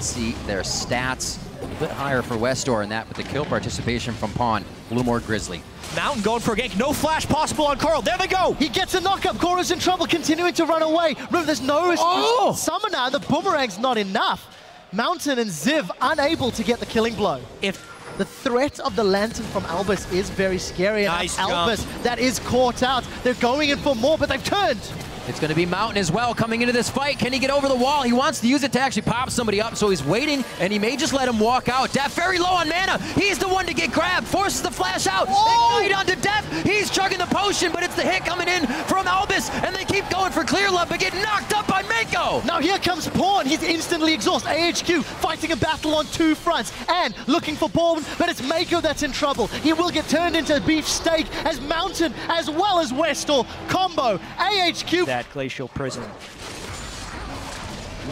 Let's see their stats. A bit higher for Westor in that, but the kill participation from Pawn, a little more grisly. Mountain going for a gank. No flash possible on Coral. There they go. He gets a knockup. Cora's in trouble, continuing to run away. Remember, there's no summoner, and the boomerang's not enough. Mountain and Ziv unable to get the killing blow. If the threat of the Lantern from Albus is very scary. And nice Albus, that is caught out. They're going in for more, but they've turned. It's going to be Mountain as well coming into this fight. Can he get over the wall? He wants to use it to actually pop somebody up, so he's waiting, and he may just let him walk out. Def very low on mana. He's the one to get grabbed. Forces the flash out. Ignite onto Def. He's chugging the potion, but it's the hit coming in from Albus, and they keep going for Clear Love, but get knocked up by Mako. Now here comes Pawn. He's instantly exhausted. AHQ fighting a battle on two fronts and looking for Pawn, but it's Mako that's in trouble. He will get turned into beef steak as Mountain as well as Westor combo. AHQ. That glacial prison.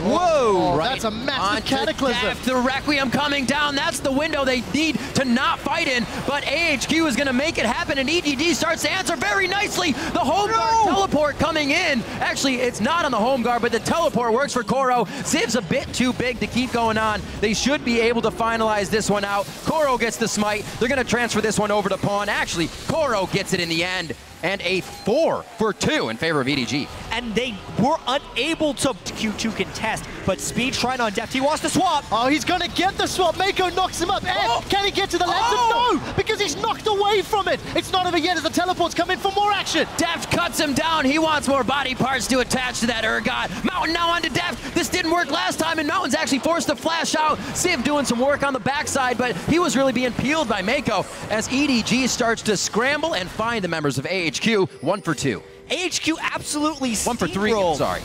Whoa! That's a massive cataclysm. Def, the Requiem coming down. That's the window they need to not fight in. But AHQ is going to make it happen, and EDG starts to answer very nicely. The home guard teleport coming in. Actually, it's not on the home guard, but the teleport works for Koro. Ziv's a bit too big to keep going on. They should be able to finalize this one out. Koro gets the smite. They're going to transfer this one over to Pawn. Actually, Koro gets it in the end. And a 4 for 2 in favor of EDG. And they were unable to Q2 contest, but Speed's trying on Deft. He wants to swap. Oh, he's going to get the swap. Mako knocks him up. And can he get to the lantern? No, because he's knocked away from it. It's not over yet as the teleports come in for more action. Deft cuts him down. He wants more body parts to attach to that Urgot. Mountain now onto Deft. This didn't work last time, and Mountain's actually forced to flash out. Ziv doing some work on the backside, but he was really being peeled by Mako as EDG starts to scramble and find the members of AHQ. 1 for 2. AHQ absolutely 1 for 3, sorry.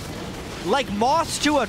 Like moths to a,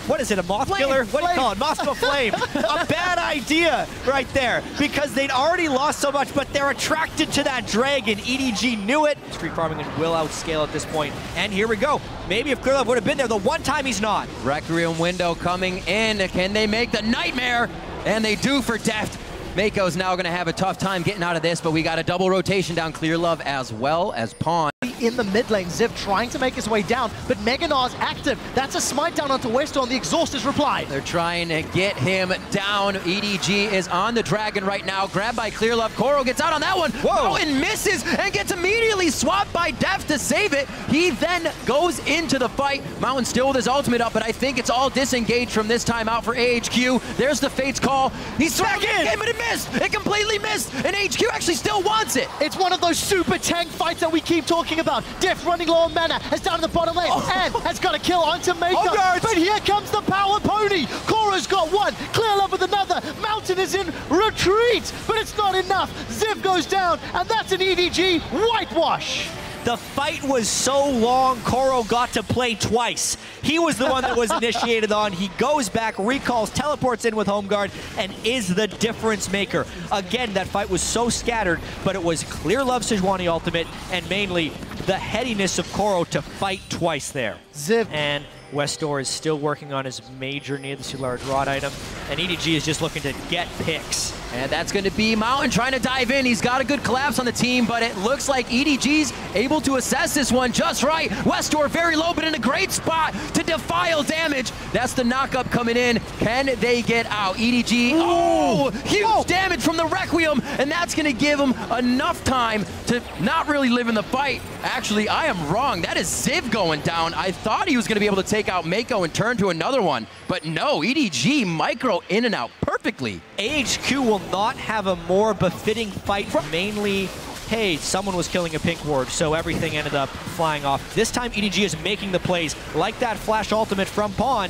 what is it, a moth killer? What do you call it? Moth to a flame. A bad idea right there, because they'd already lost so much, but they're attracted to that dragon. EDG knew it. Street farming and will outscale at this point. And here we go. Maybe if Clear Love would have been there, the one time he's not. Requiem window coming in. Can they make the nightmare? And they do for Deft. Mako's now going to have a tough time getting out of this, but we got a double rotation down Clear Love as well as Pawn. In the mid lane, Ziv trying to make his way down, but Meganar's active. That's a smite down onto Westor, and the exhaust is replied. They're trying to get him down. EDG is on the dragon right now, grabbed by Clear Love. Koro gets out on that one. Whoa! And misses and gets immediately swapped by Def to save it. He then goes into the fight. Mountain still with his ultimate up, but I think it's all disengaged from this time out for AHQ. There's the Fate's call. He's back in, but it missed. It completely missed, and HQ actually still wants it. It's one of those super tank fights that we keep talking about. Def running low on mana, has down to the bottom lane, and has got a kill onto Mako. But here comes the power pony. Koro's got one, Clear Love with another. Mountain is in retreat, but it's not enough. Ziv goes down, and that's an EDG whitewash. The fight was so long, Koro got to play twice. He was the one that was initiated on. He goes back, recalls, teleports in with home guard, and is the difference maker. Again, that fight was so scattered, but it was Clear Love Sejuani ultimate, and mainly the headiness of Koro to fight twice there. Ziv. And Westor is still working on his major needlessly large rod item, and EDG is just looking to get picks. And that's going to be Mountain trying to dive in. He's got a good collapse on the team, but it looks like EDG's able to assess this one just right. Westor very low, but in a great spot to defile damage. That's the knockup coming in. Can they get out? EDG, huge damage from the Requiem, and that's going to give him enough time to not really live in the fight. Actually, I am wrong. That is Ziv going down. I thought he was going to be able to take out Mako and turn to another one, but no, EDG micro in and out perfectly. AHQ will not have a more befitting fight, mainly, hey, someone was killing a pink ward, so everything ended up flying off. This time EDG is making the plays, like that flash ultimate from Pawn.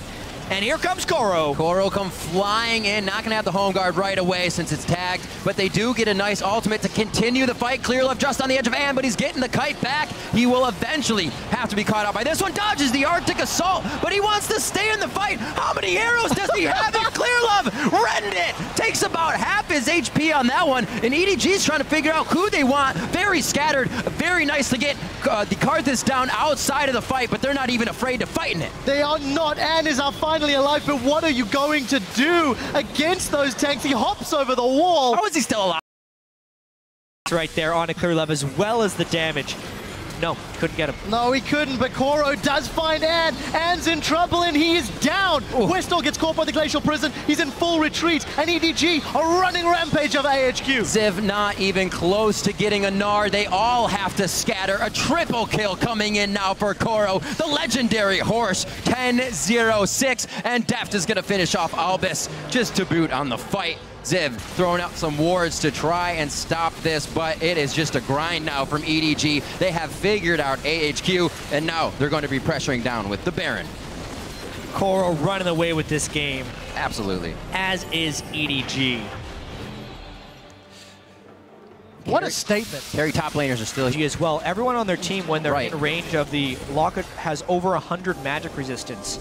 And here comes Koro. Koro come flying in, not going to have the home guard right away since it's tagged, but they do get a nice ultimate to continue the fight. Clear Love just on the edge of Anne, but he's getting the kite back. He will eventually have to be caught out by this one. Dodges the Arctic Assault, but he wants to stay in the fight. How many arrows does he have in Clear Love? Rend it! Takes about half his HP on that one, and EDG's trying to figure out who they want. Very scattered, very nice to get the Karthus down outside of the fight, but they're not even afraid to fight in it. They are not. Anne is our finally alive, but what are you going to do against those tanks? He hops over the wall. How is he still alive? Right there on a Clear Love, as well as the damage. No, couldn't get him. No, he couldn't, but Koro does find Ann. Ann's in trouble, and he is down. Westor gets caught by the Glacial Prison. He's in full retreat, and EDG are running rampage over AHQ. Ziv not even close to getting a Gnar. They all have to scatter. A triple kill coming in now for Koro. The legendary horse, 10-0-6, and Deft is going to finish off Albus just to boot on the fight. Ziv throwing out some wards to try and stop this, but it is just a grind now from EDG. They have figured out AHQ, and now they're going to be pressuring down with the Baron. Koro running away with this game. Absolutely. As is EDG. What a statement. Carry top laners are still here As well. Everyone on their team, when they're in range of the Locket, has over 100 magic resistance.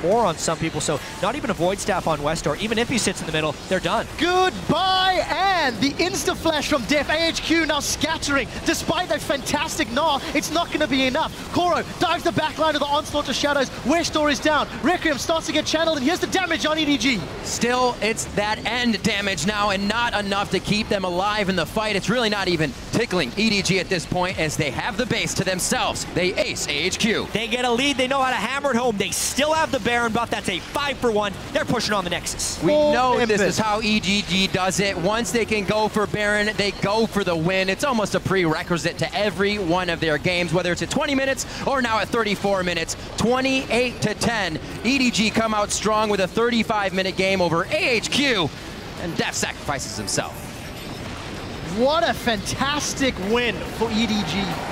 More on some people, so not even a Void Staff on Westor. Even if he sits in the middle, they're done. Goodbye, and the insta-flash from Def. AHQ now scattering. Despite that fantastic Gnar, it's not going to be enough. Koro dives the backline of the onslaught to Shadows. Westor is down. Requiem starts to get channeled, and here's the damage on EDG. Still, it's that end damage now, and not enough to keep them alive in the fight. It's really not even tickling EDG at this point, as they have the base to themselves. They ace AHQ. They get a lead. They know how to hammer it home. They still have the Baron buff. That's a 5-for-1. They're pushing on the Nexus. We know this is how EDG does it. Once they can go for Baron, they go for the win. It's almost a prerequisite to every one of their games, whether it's at 20 minutes or now at 34 minutes. 28-10. EDG come out strong with a 35-minute game over AHQ, and Def sacrifices himself. What a fantastic win for EDG.